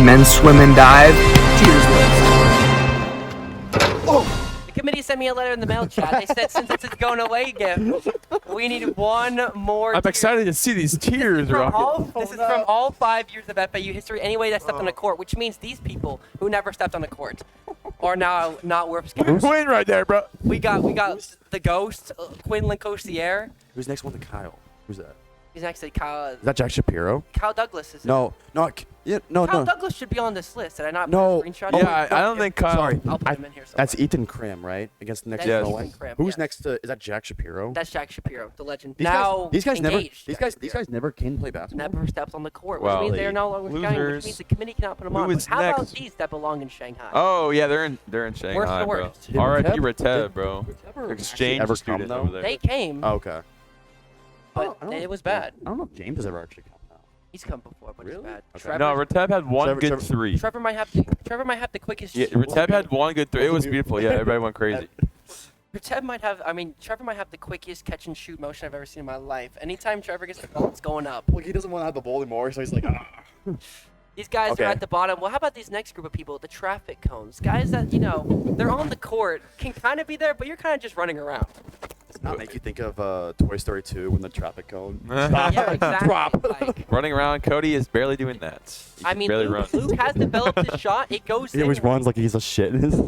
men's swim and dive. Tiers list. The committee sent me a letter in the mail, chat. They said since it's a going away gift, we need one more. I'm tier. excited to see these tears. This is from all 5 years of FAU history. Anyway, that stepped on a court, which means these people who never stepped on a court are now not worth scared. Win right there, bro. We got the ghost, Quinlan Costier. Who's next one to Kyle? Who's that? He's next to Kyle. Is that Jack Shapiro? Kyle Douglas is. No, Kyle Douglas should be on this list. Did I not No. put a screenshot? Yeah, I don't think Kyle. Sorry. I'll put him in here. That's Ethan Krim, right? Against the next That's no Ethan way. Krim, Who's yes. next to? Is that Jack Shapiro? That's Jack Shapiro, the legend. These now guys, these guys never. engaged These Jack guys. Shapiro. These guys never can play basketball. Never stepped on the court, which Well, means they are no longer Shanghai, which losers. means the committee cannot put them Who on. is But how about next? these that belong in Shanghai? Oh yeah, they're in Shanghai, Worst of the bro. worst. Did R.I.P. Retev- Retev, bro. Did Retev ever Exchange ever come, student though? over there. They came, Oh, okay. but I don't know it if- was bad. I don't know if James has ever actually come now. He's come before, but it's Really? bad. Okay. No, Retev had one Trevor- good Trevor- three. Trevor might have the quickest. Yeah, Retev had one good three. It was beautiful. Yeah, everybody went crazy. Trevor might have the quickest catch and shoot motion I've ever seen in my life. Anytime Trevor gets the ball, it's going up. Well, he doesn't want to have the ball anymore, so he's like, These guys Okay. are at the bottom. Well, how about these next group of people, the traffic cones? Guys that, they're on the court, can kind of be there, but you're kind of just running around. Does not make you think of Toy Story 2 when the traffic cone. Yeah, exactly. Drop. Like, Running around, Cody is barely doing that. He I can mean, barely Luke, run. Luke has developed his shot. It goes He in. always runs like he's a shit in his.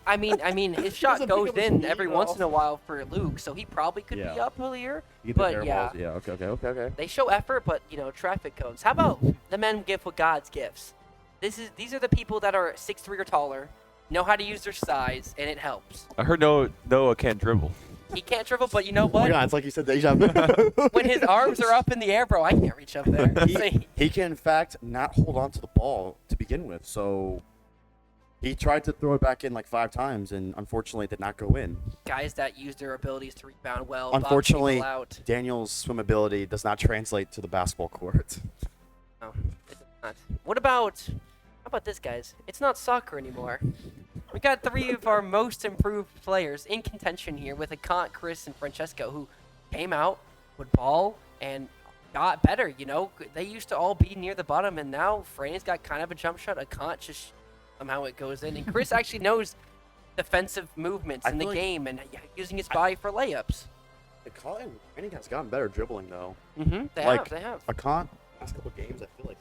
I mean, his shot doesn't goes pick up his in feet every at once all. in a while for Luke, so he probably could be Yeah. up here. He But, air yeah. balls. Yeah. Okay. They show effort, but traffic cones. How about the men give what God's gifts? These are the people that are 6'3" or taller, know how to use their size, and it helps. I heard Noah can't dribble. He can't dribble, but you know Oh what? my God, it's like you said deja vu. When his arms are up in the air, bro, I can't reach up there. he can in fact not hold on to the ball to begin with, so he tried to throw it back in like 5 times and unfortunately it did not go in. Guys that use their abilities to rebound well. box Unfortunately, people out. Daniel's swim ability does not translate to the basketball court. No, it does not. What about, how about this, guys? It's not soccer anymore. We got 3 of our most improved players in contention here with Akant, Chris, and Francesco, who came out, would ball, and got better, They used to all be near the bottom, and now Franny's got kind of a jump shot. Akant just somehow it goes in. And Chris actually knows defensive movements in the feel like- game and using his body for layups. Randy has gotten better dribbling though. Mm-hmm. They have. Akant, last couple games, I feel like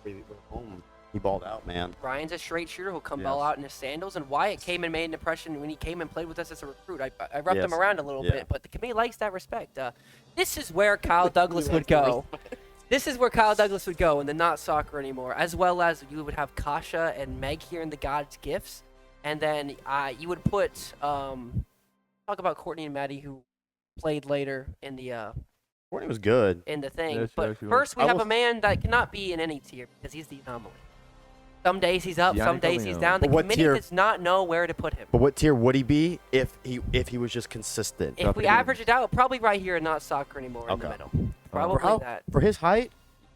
he went home. He balled out, man. Ryan's a straight shooter who'll come Yes. ball out in his sandals, and Wyatt came and made an impression when he came and played with us as a recruit. I roughed him Yes. around a little Yeah. bit, but the committee likes that respect. This is where Kyle Douglas would go. This is where Kyle Douglas would go in the not soccer anymore, as well as you would have Kasha and Meg here in the God's Gifts, and then you would put talk about Courtney and Maddie who played later in the Courtney was good. thing. Yeah, she But actually first, we I have will- a man that cannot be in any tier because he's the anomaly. Some days he's up, some Gianni days he's Camino. down. The But what committee tier? does not know where to put him. But what tier would he be if he was just consistent? If we average it out, probably right here and not soccer anymore in the Okay. middle. Probably for, how- that. for his height,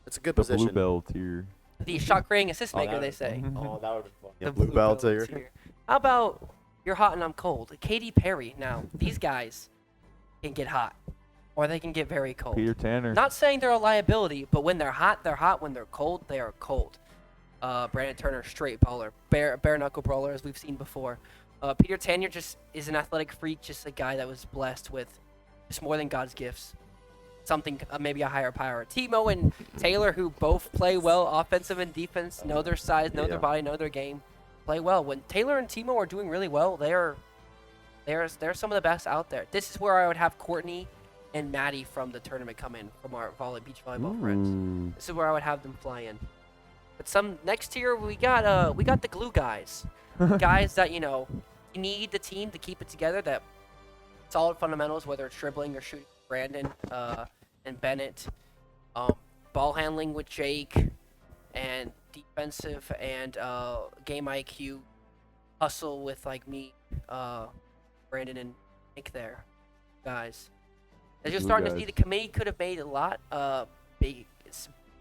it's a good The position. blue belt tier. The shot creating assist Oh, maker, that they would- say. Oh, that would be fun. The blue belt tier. tier. How about you're hot and I'm cold? Katy Perry. Now, these guys can get hot. Or they can get very cold. Peter Tanner. Not saying they're a liability, but when they're hot, they're hot. When they're cold, they are cold. Brandon Turner, straight baller. Bare knuckle brawler, as we've seen before. Peter Tanner just is an athletic freak, just a guy that was blessed with just more than God's gifts. Something, maybe a higher power. Timo and Taylor, who both play well offensive and defense, know their size, know their body, know their game, play well. When Taylor and Timo are doing really well, they're some of the best out there. This is where I would have Courtney and Maddie from the tournament come in, from our beach volleyball friends. This is where I would have them fly in. But some next tier, we got the glue guys, guys that you need the team to keep it together. That solid fundamentals, whether it's dribbling or shooting. Brandon and Bennett, ball handling with Jake, and defensive and game IQ, hustle with like me, Brandon and Nick there, guys. As you're Blue starting to guys. see, the committee could have made a lot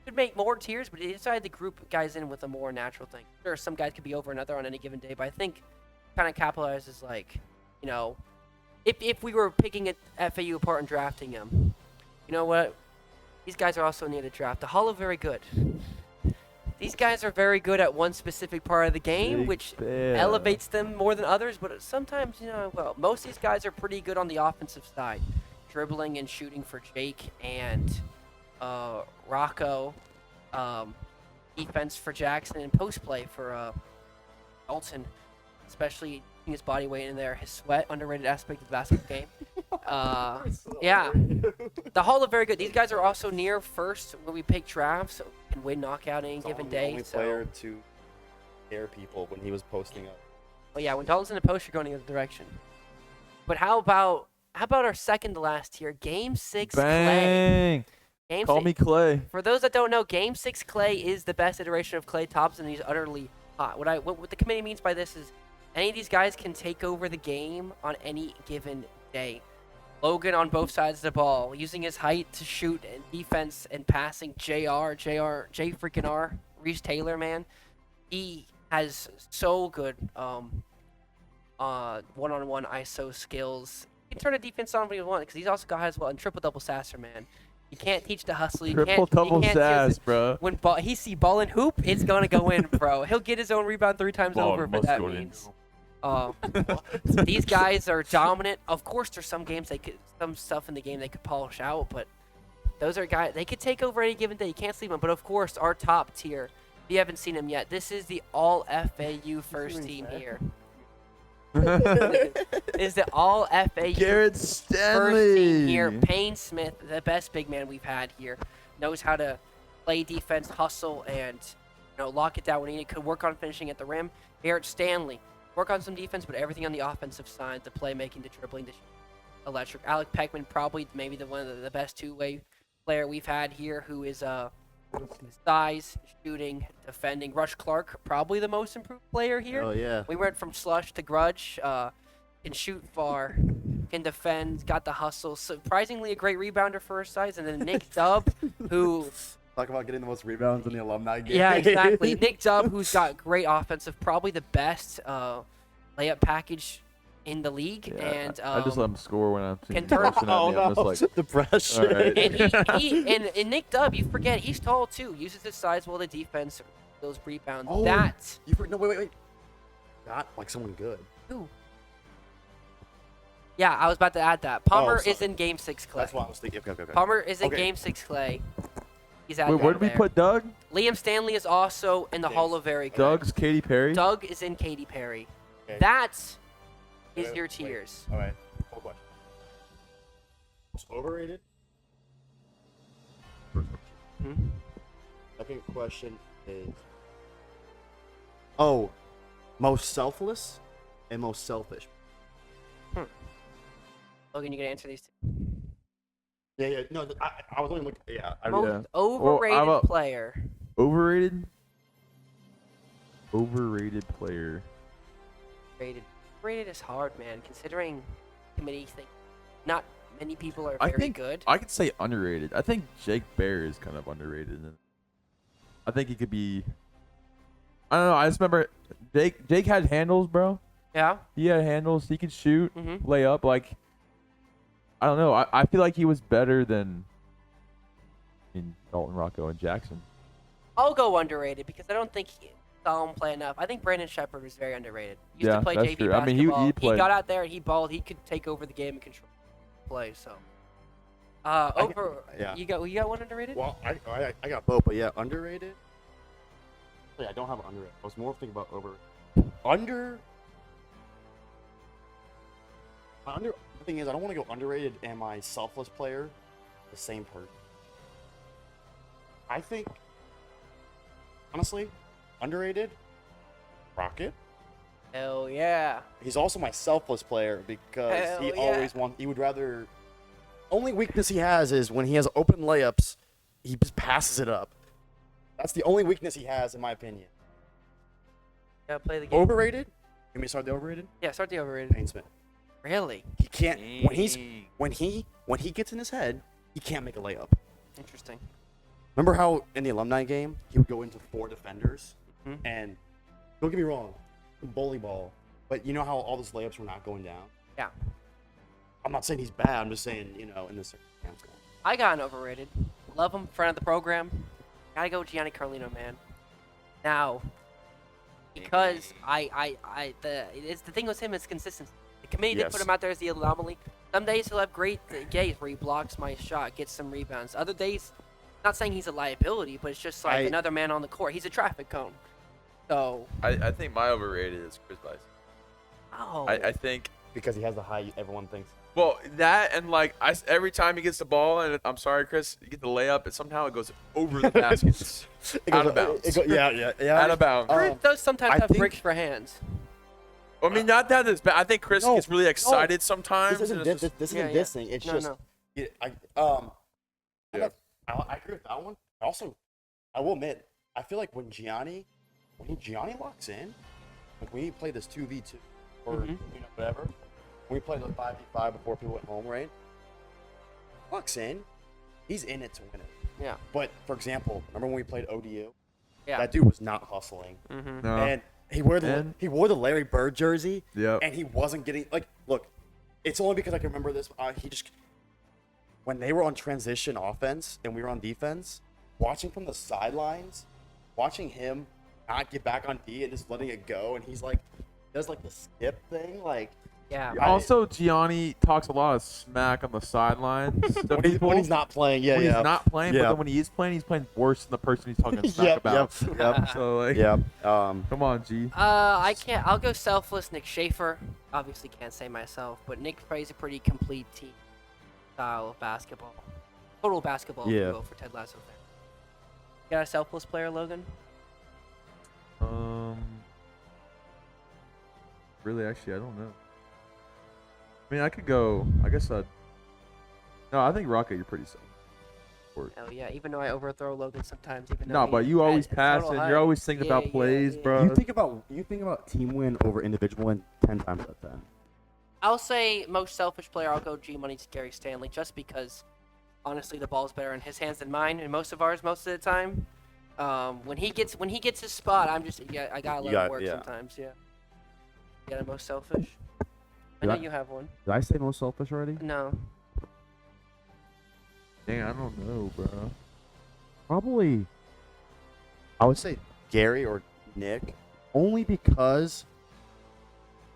could make more tiers, but they decided to group guys in with a more natural thing. Sure, some guys could be over another on any given day, but I think kind of capitalizes like, if we were picking FAU apart and drafting them, you know what? These guys are also near the draft. The Hall of very good. These guys are very good at one specific part of the game, Big which Bear. elevates them more than others. But sometimes, well, most of these guys are pretty good on the offensive side, dribbling and shooting for Jake and Rocco, defense for Jackson, and post play for Dalton, especially putting his body weight in there. His sweat, underrated aspect of the basketball game. Yeah, the Hall are very good. These guys are also near first when we pick drafts, so can win knockout any given day. Only So, player to scare people when he was posting up. well, yeah, when Dalton's in the post, you're going the other direction. But how about our second to last here, Game 6 Clay? Bang! Game Call six, me Clay. For those that don't know, Game 6 Clay is the best iteration of Clay Thompson. He's utterly hot. What the committee means by this is any of these guys can take over the game on any given day. Logan on both sides of the ball, using his height to shoot and defense and passing. J freaking R, Reese Taylor, man. He has so good one-on-one ISO skills. He can turn a defense on when he wants because he's also got as well and triple-double sasser, man. You can't teach the hustle. Triple-double sass, bro. When he see ball and hoop, it's going to go in, bro. He'll get his own rebound 3 times Ball over, but must that go in. means... these guys are dominant. Of course, there's some stuff in the game they could polish out, but those are guys they could take over any given day. You can't sleep on. But of course, our top tier. If you haven't seen him yet, this is the All FAU first team here. Is the All FAU Garrett first team here? Stanley. Payne Smith, the best big man we've had here, knows how to play defense, hustle, and lock it down when he could work on finishing at the rim. Garrett Stanley. Work on some defense, but everything on the offensive side, the playmaking, the dribbling, the electric. Alec Peckman, probably maybe one of the best two-way player we've had here, who is size, shooting, defending. Rush Clark, probably the most improved player here. Oh yeah. We went from slush to grudge. Can shoot far, can defend, got the hustle. Surprisingly, a great rebounder for his size. And then Nick Dubb, who... Talk about getting the most rebounds in the alumni game. Yeah, exactly. Nick Dubb, who's got great offensive, probably the best layup package in the league. Yeah, and I just let him score when I'm can seeing turn- person at me. I'm just like, the pressure. all right. and Nick Dubb, you forget he's tall too. Uses his size well to defense, those rebounds. Oh, That No, wait. Not like someone good. Ooh. Yeah, I was about to add that. Palmer sorry. is in Game 6 Clay. That's what I was thinking. Okay. Palmer is in Okay. Game 6 Clay. He's at Wait, where did we put Doug? Liam Stanley is also in the Hall of Very Good. Doug's Katy Perry. Doug is in Katy Perry. Okay. That is Wait, your wait. tiers. All right. Hold on. Most overrated. Hmm? Second question is. Most selfless and most selfish. Logan, you gonna answer these two? Yeah. No, I was only looking. Yeah. Most Well, overrated how about- player. Overrated. Overrated player. Rated is hard, man. Considering committee think not many people are I very think good. I could say underrated. I think Jake Bear is kind of underrated. I think he could be. I don't know. I just remember Jake had handles, bro. Yeah. He had handles. He could shoot, Mm-hmm. lay up. Like, I don't know. I feel like he was better than Dalton, Rocco, and Jackson. I'll go underrated because I don't think he saw him play enough. I think Brandon Shepard was very underrated. Used Yeah, to play that's JV true. I mean, he basketball. played- got out there and he balled. He could take over the game and control play. So, yeah. You got one underrated? Well, I got both, but yeah, underrated. Yeah, I don't have underrated. I was more thinking about under. The thing is, I don't want to go underrated and my selfless player the same person. I think, honestly, underrated. Rocket. Hell yeah. He's also my selfless player because Hell he yeah. always wants. He would rather. Only weakness he has is when he has open layups, he just passes it up. That's the only weakness he has, in my opinion. Yeah, play the game. Overrated? Can we start the overrated? Yeah, start the overrated. Payne Smith. Really He can't when he gets in his head, he can't make a layup. interesting. Remember how in the alumni game he would go into 4 defenders Mhm. and don't get me wrong, bully ball, but you know how all those layups were not going down? Yeah. I'm not saying he's bad. I'm just saying, in this circumstance. I got an overrated. Love him, friend of the program. Gotta go Gianni Carlino, man. Now, because the thing with him is consistency. The committee did put Yes. him out there as the anomaly. Some days he'll have great days where he blocks my shot, gets some rebounds. Other days, not saying he's a liability, but it's just like another man on the court. He's a traffic cone. So. I think my overrated is Chris Vice. Oh. I think. Because he has the high everyone thinks. Well, that and like every time he gets the ball, and I'm sorry, Chris, you get the layup, and somehow it goes over the basket. Out of bounds. Yeah. Out of bounds. Chris does sometimes I have think- bricks for hands. I mean, not that it's bad. I think Chris gets really excited sometimes. This isn't and it's this just- isn't dissing. It's No, just no. Yeah. I agree with that one. Also, I will admit, I feel like when Gianni locks in, like when he played this 2v2 or whatever, when we played the 5v5 before people went home, right? Locks in, he's in it to win it. Yeah. But for example, remember when we played ODU? Yeah. That dude was not hustling, No. and he wore the Larry Bird jersey, Yep. and he wasn't getting like. Look, it's only because I can remember this. When they were on transition offense and we were on defense, watching from the sidelines, watching him not get back on D and just letting it go, and he's like, does like the skip thing, like. Yeah. Also, Gianni talks a lot of smack on the sidelines to people. When he's not playing, when he's not playing, but Yeah. then when he is playing, he's playing worse than the person he's talking smack about. Yep. So like, Yep. come on, G. I can't. I'll go selfless. Nick Schaefer. Obviously, can't say myself, but Nick plays a pretty complete team style of basketball. Total basketball. If you Yeah. will, for Ted Lasso fan. You got a selfless player, Logan? Really, actually, I don't know. I mean, I could go. I guess I'd. No, I think Rocket, you're pretty safe. Hell yeah. Even though I overthrow Logan sometimes, even though No, he- but you always at pass total it. You're height. always thinking Yeah, about plays, yeah. bro. You think about team win over individual win 10 times out of 10. I'll say most selfish player. I'll go G Money Gary Stanley, just because honestly the ball's better in his hands than mine, and most of ours most of the time. When he gets his spot, I gotta let him work sometimes. Yeah. You got a most selfish? I know you have one. Did I say most selfish already? No. Dang, I don't know, bro. Probably. I would say Gary or Nick, only because.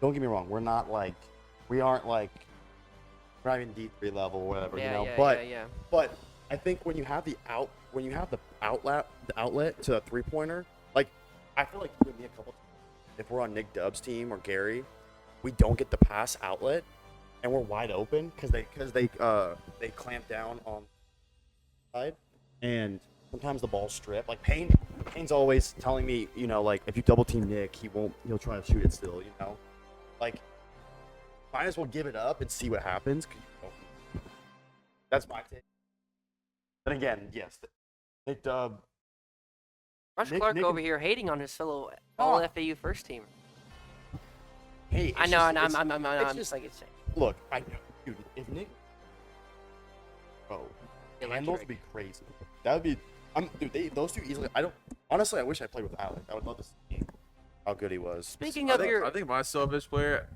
Don't get me wrong, we're not like, we aren't like, we're not even D3 level or whatever, Yeah, you know. yeah, yeah. But I think when you have the outlet to a 3-pointer, like I feel like you and me a couple times, if we're on Nick Dub's team or Gary, we don't get the pass outlet, and we're wide open because they clamp down on the side, and sometimes the ball's stripped. Like Payne's always telling me, you know, like if you double team Nick, he'll try to shoot it still, you know, like might as well give it up and see what happens. That's my take. And again, yes, Nick Dub. Rush Nick- Clark Nick- over here hating on his fellow all FAU first team. Hey, I it's know, just- and it's- I'm it's just just like it's look. I know, dude. If Nick, bro, Electric. handles would be crazy. That would be. Dude. Those two easily. I don't. Honestly, I wish I played with Alec. I would love to see how good he was. Speaking I of think, your, I think my selfish player,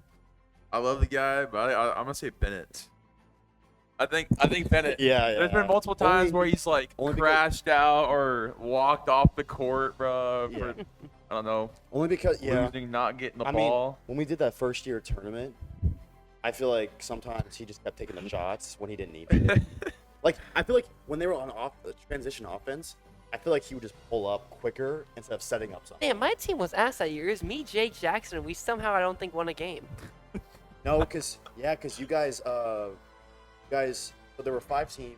I love the guy, but I'm gonna say Bennett. I think Bennett. Yeah. There's been multiple times where he's like only because- crashed out or walked off the court, bro. Yeah. For, I don't know, Only because losing, not getting the I mean, ball. when we did that first year tournament, I feel like sometimes he just kept taking the shots when he didn't need to. Like I feel like when they were on transition offense, I feel like he would just pull up quicker instead of setting up something. damn, my team was ass that year. It was me, Jake Jackson, and we somehow I don't think won a game. No, because you guys, so there were 5 teams.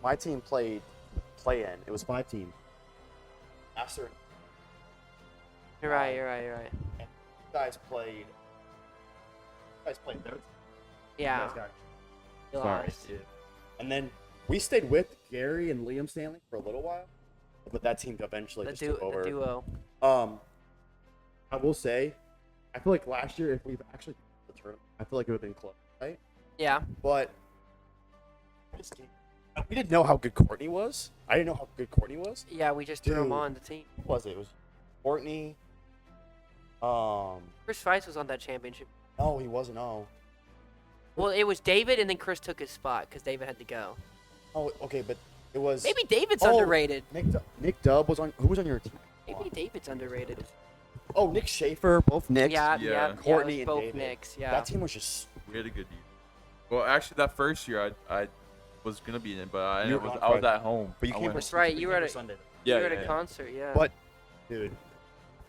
My team played play-in. It was 5 teams. Master, You're right. and you guys played their team. Yeah. You guys got You sorry. lost. And then we stayed with Gary and Liam Stanley for a little while, but that team eventually The just took over. duo. I will say, I feel like last year, if we've actually the tournament, I feel like it would have been close, right? Yeah. But we didn't know how good Courtney was. I didn't know how good Courtney was. Yeah, we just threw him Dude. on the team. Who was it? It was Courtney. Chris Feist was on that championship. No, he wasn't. No. Well, it was David, and then Chris took his spot because David had to go. Oh, okay, but It was Maybe David's Oh, underrated. Nick Dubb was on. Who was on your team? Maybe David's underrated. Oh, Nick Schaefer, both Nicks. Yeah. Courtney it was and both David. Knicks. Yeah. That team was just. We had a good year. Well, actually, that first year I was gonna be in it, but I You was were I was right. at home. But you I came went for home. Right, you you were came at for a- Sunday. You Yeah, were at yeah, a yeah. concert, yeah. But, dude,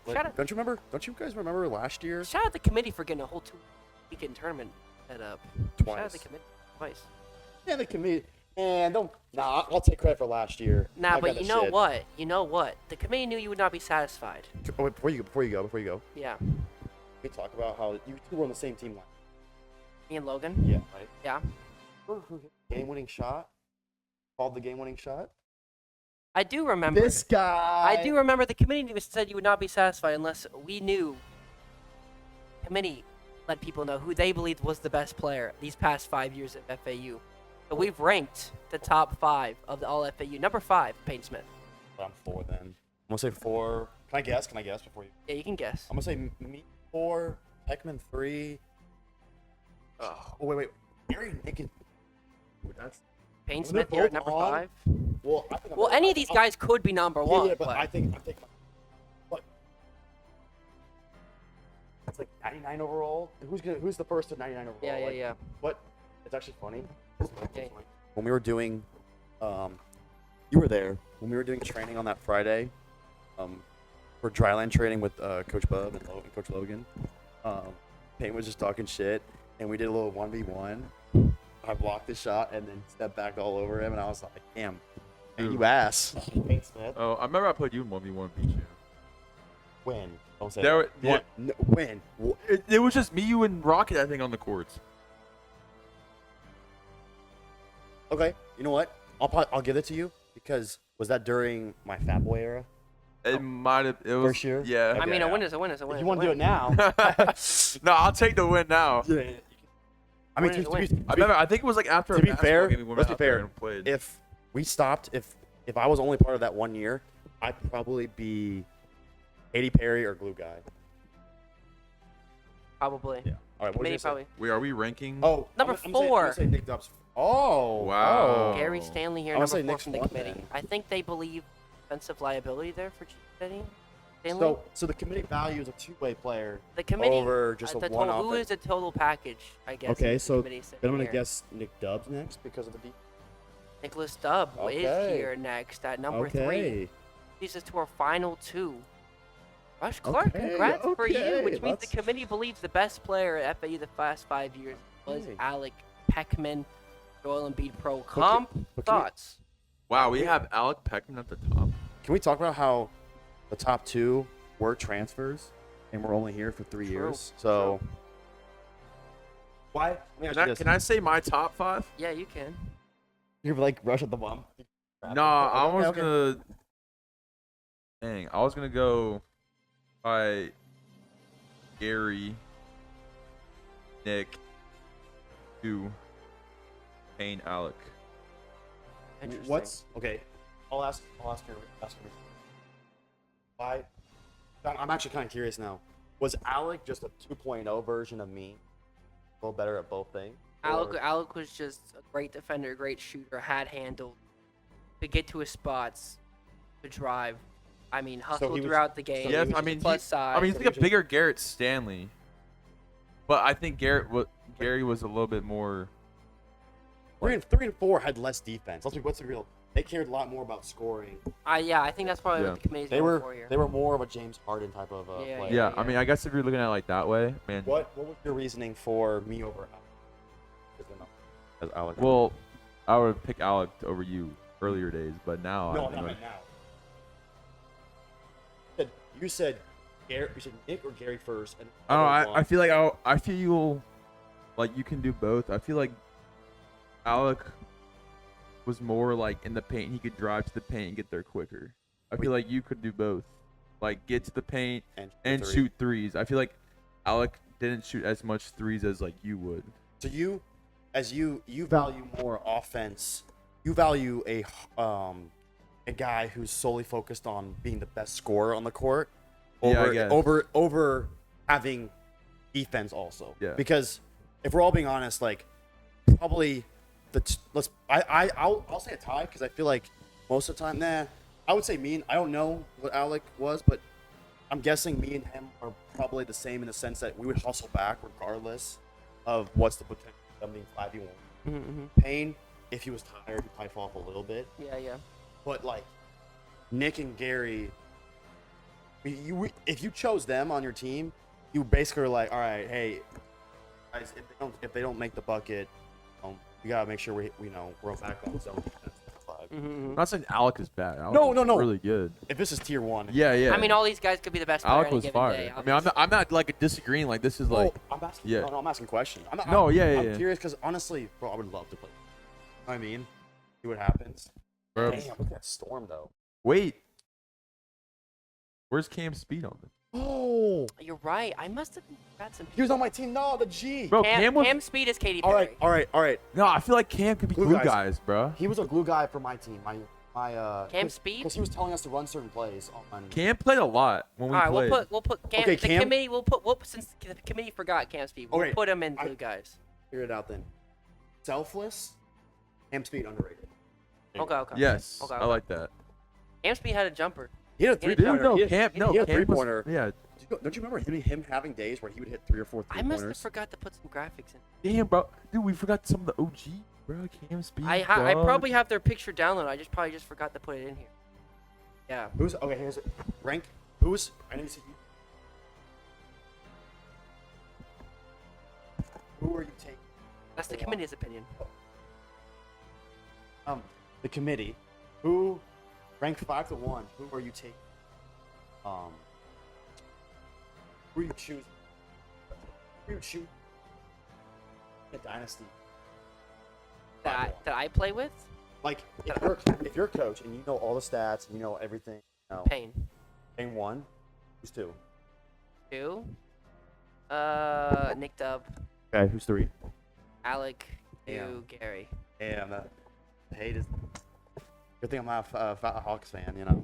Shout out- don't you remember? Don't you guys remember last year? Shout out the committee for getting a whole 2-weekend tournament set up. Shout out Twice. the committee twice. Yeah, the committee. And don't. Nah, I'll take credit for last year. Nah, I got but that you know shit. what? You know what? The committee knew you would not be satisfied. Oh, wait, before you go. Yeah. We talk about how you two were on the same team last. Me and Logan. Yeah. Right. Yeah. Game-winning shot. Called the game-winning shot. I do remember. This guy. I do remember the committee said you would not be satisfied unless we knew. Committee let people know who they believed was the best player these past 5 years at FAU. So we've ranked the top 5 of the all FAU. Number 5, Payne Smith. I'm 4 then. I'm gonna say 4. Can I guess? before you? Yeah, you can guess. I'm gonna say me 4, Heckman 3. Oh wait. Gary Nick is. That's. Payne Well, they're Smith, you're at both number on. 5. Well, I think. Well, any of these guys could be number 1. Yeah, but I think. But. It's like 99 overall. Who's the first to 99 overall? Yeah. Like, But it's actually funny. Okay. When we were doing, you were there when we were doing training on that Friday, for dryland training with Coach Bub and Coach Logan. Payne was just talking shit, and we did a little 1v1. I blocked the shot and then stepped back all over him, and I was like, "Damn, man, you ass." Payne Smith. Oh, I remember I put you in 1v1 beat you. When? Don't say There that. were- yeah. No, when? It was just me, you, and Rocket, I think, on the courts. Okay, you know what? I'll give it to you because was that during my Fat Boy era? It might have. It was First year? Yeah. I mean, yeah. a win is a win is a win. If is you a want to do win. it now. No, I'll take the win now. Yeah. I mean, Win is to a win. be- I remember. I think it was like after. to a be basketball fair, game we went let's be out there fair. and played. If we stopped, if I was only part of that 1 year, I'd probably be Katy Perry or Glue Guy. Probably. Yeah. All right. What Committee did you say? probably. Wait, are we ranking? Oh, Number I'm gonna 4. say Nick Dubbs. Oh. Wow. Oh. Gary Stanley here, I wanna number say 4 Nick's from the one committee. then. I think they believe defensive liability there for Stanley. So the committee values a two-way player The committee over just a the one total, who offense. is the total package? I guess. Okay, is the so committee sitting then I'm gonna here. guess Nick Dubbs next because of the deep. Nicholas Dubb is Okay. here next at number 3. Okay. Leads us to our final 2. Rush Clark, Okay, congrats for you, okay, which means let's- the committee believes the best player at FAU the past 5 years was Okay. Alec Peckman, Joel Embiid Pro Comp. but can we- Thoughts? Wow, we have Alec Peckman at the top. Can we talk about how the top 2 were transfers and we're only here for 3 True, years? So why? Can I say my top 5? Yeah, you can. You're like rush at the bum. Nah, I was Okay. gonna. Dang, I was gonna go by Gary, Nick, to Payne, Alec. Interesting. What's okay? I'll ask her. Why? I'm actually kind of curious now. Was Alec just a 2.0 version of me? A little better at both things. Alec was just a great defender, great shooter, had handled, could get to his spots, could drive. I mean, hustled he was- throughout the game. Yes, He was I mean, plus he- size. I mean, he's so like he a was just- bigger Garrett Stanley, but I think Gary was a little bit more. 3 and 4 had less defense. Let's be real. They cared a lot more about scoring. Yeah, I think that's probably Yeah. what the committee's They going for were here. more of a James Harden type of Yeah, player. Yeah, I mean, I guess if you're looking at it like that way, man. What was your reasoning for me over Alec? As Alec. Well, I would pick Alec over you earlier days, but now no, I not right now. You said Gary. You said Nick or Gary first. And I don't know. other I one. feel like I feel you'll like you can do both. I feel like Alec was more like in the paint. He could drive to the paint and get there quicker. I feel like you could do both, like get to the paint and three. shoot threes. I feel like Alec didn't shoot as much threes as like you would. So you value more offense. You value a guy who's solely focused on being the best scorer on the court Yeah, I over guess. over having defense also. Yeah. Because if we're all being honest, like probably I'll say a tie because I feel like most of the time. Nah, I would say I don't know what Alec was, but I'm guessing me and him are probably the same in the sense that we would hustle back regardless of what's the potential of being 5v1. Payne, if he was tired, he'd probably fall off a little bit. Yeah. But like Nick and Gary, if you chose them on your team, you basically are like, all right, hey, guys, if they don't make the bucket, we gotta make sure we're back on zone defense. I'm not saying Alec is bad. Alec No, is no, no. really good. If this is tier 1, Yeah. I mean, all these guys could be the best player Alec on a was given fire. day. I mean, I'm not like disagreeing. Like this is like. I'm asking. yeah. No, I'm asking questions. I'm curious because honestly, bro, I would love to play. You know what I mean, see what happens. Bro. Damn, look at that storm though. Wait. Where's Cam Speed on this? Oh, You're right. I must have got some. he was on my team. No, the G. Bro, Cam was. Cam Speed is Katy All Perry. right. No, I feel like Cam could be Glue glue guys. guys, bro. He was a glue guy for my team. My Cam Speed? Because he was telling us to run certain plays on. Cam played a lot when we All right, played. we'll put Cam. Okay, the Cam- committee. Since the committee forgot Cam Speed, we'll Okay, put him in blue guys. Figure it out then. Selfless, Cam Speed underrated. Okay. Yes, Okay, I okay. like that. Cam Speed had a jumper. He had a He did three-pointer. No, He had- Cam. he No, had a Cam was. three-pointer. Yeah. Don't you remember him having days where he would hit 3 or 4 I three-pointers? must have forgot to put some graphics in. Damn, bro. Dude, we forgot some of the OG, bro. Cam Speed. I dog. probably have their picture downloaded. I probably just forgot to put it in here. Yeah. Who's okay? Here's it. Rank. Who's? I know you said. Who are you taking? That's the committee's opinion. The committee. Who? Rank 5 to 1. Who are you taking? Who are you choosing? Who are you choosing? A dynasty. That I play with? Like if you're a coach and you know all the stats and you know everything. No. Payne. Payne 1. Who's 2? 2. Nick Dub. Okay. Who's 3? Alec. 2. Damn. Gary. Damn. The hate is. Good thing I'm not a Hawks fan. You know.